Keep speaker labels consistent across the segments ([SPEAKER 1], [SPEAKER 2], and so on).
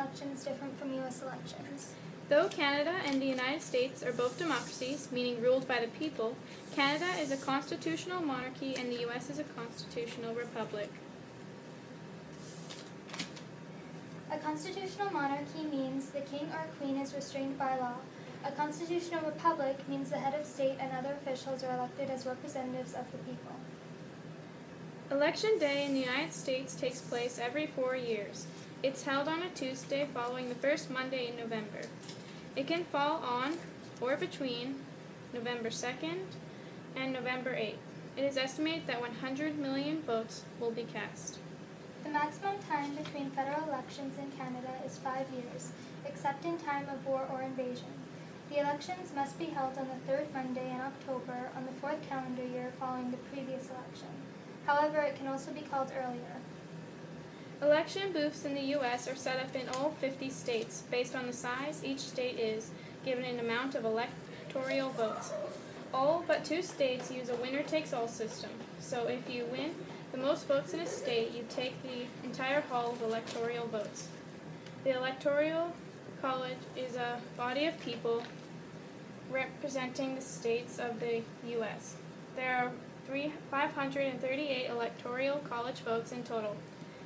[SPEAKER 1] elections different from U.S. elections?
[SPEAKER 2] Though Canada and the United States are both democracies, meaning ruled by the people, Canada is a constitutional monarchy and the U.S. is a constitutional republic.
[SPEAKER 1] A constitutional monarchy means the king or queen is restrained by law. A constitutional republic means the head of state and other officials are elected as representatives of the people.
[SPEAKER 2] Election Day in the United States takes place every 4 years. It's held on a Tuesday following the first Monday in November. It can fall on or between November 2nd and November 8th. It is estimated that 100 million votes will be cast.
[SPEAKER 1] The maximum time between federal elections in Canada is 5 years, except in time of war or invasion. The elections must be held on the third Monday in October on the fourth calendar year following the previous election. However, it can also be called earlier.
[SPEAKER 2] Election booths in the U.S. are set up in all 50 states. Based on the size each state is, given an amount of electoral votes. All but 2 states use a winner-takes-all system. So if you win the most votes in a state, you take the entire haul of electoral votes. The Electoral College is a body of people representing the states of the U.S. There are 538 electoral college votes in total.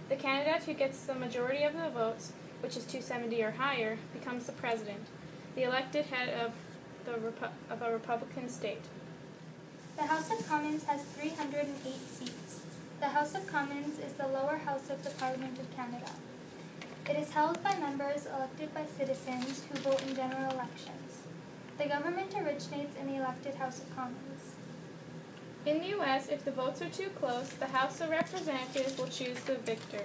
[SPEAKER 2] The candidate who gets the majority of the votes, which is 270 or higher, becomes the president, the elected head of a Republican state.
[SPEAKER 1] The House of Commons has 308 seats. The House of Commons is the lower house of the Parliament of Canada. It is held by members elected by citizens who vote in general elections. The government originates in the elected House of Commons.
[SPEAKER 2] In the U.S., if the votes are too close, the House of Representatives will choose the victor.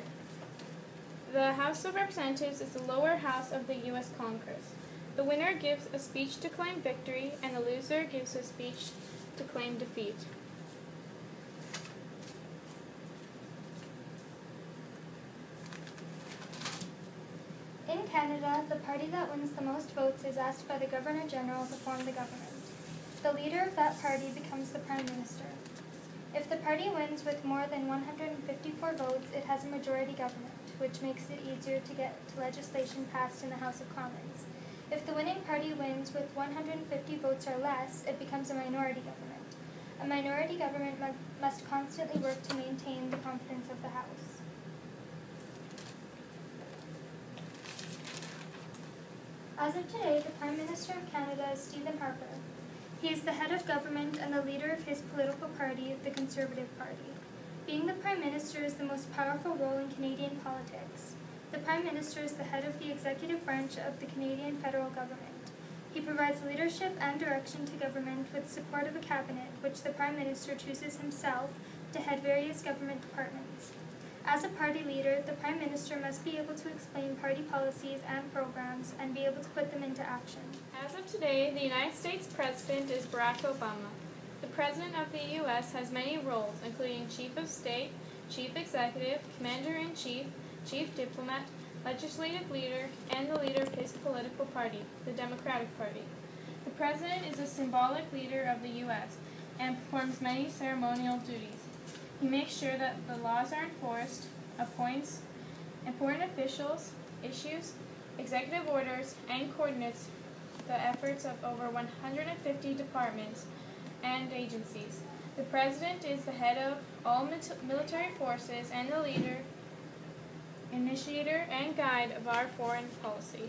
[SPEAKER 2] The House of Representatives is the lower house of the U.S. Congress. The winner gives a speech to claim victory, and the loser gives a speech to claim defeat.
[SPEAKER 1] In Canada, the party that wins the most votes is asked by the Governor-General to form the government. The leader of that party becomes the Prime Minister. If the party wins with more than 154 votes, it has a majority government, which makes it easier to get legislation passed in the House of Commons. If the winning party wins with 150 votes or less, it becomes a minority government. A minority government must constantly work to maintain the confidence of the House. As of today, the Prime Minister of Canada is Stephen Harper. He is the head of government and the leader of his political party, the Conservative Party. Being the Prime Minister is the most powerful role in Canadian politics. The Prime Minister is the head of the executive branch of the Canadian federal government. He provides leadership and direction to government with support of a cabinet, which the Prime Minister chooses himself to head various government departments. As a party leader, the Prime Minister must be able to explain party policies and programs and be able to put them into action.
[SPEAKER 2] As of today, the United States President is Barack Obama. The President of the U.S. has many roles, including Chief of State, Chief Executive, Commander-in-Chief, Chief Diplomat, Legislative Leader, and the leader of his political party, the Democratic Party. The President is a symbolic leader of the U.S. and performs many ceremonial duties. He makes sure that the laws are enforced, appoints important officials, issues executive orders, and coordinates the efforts of over 150 departments and agencies. The President is the head of all military forces and the leader, initiator, and guide of our foreign policy.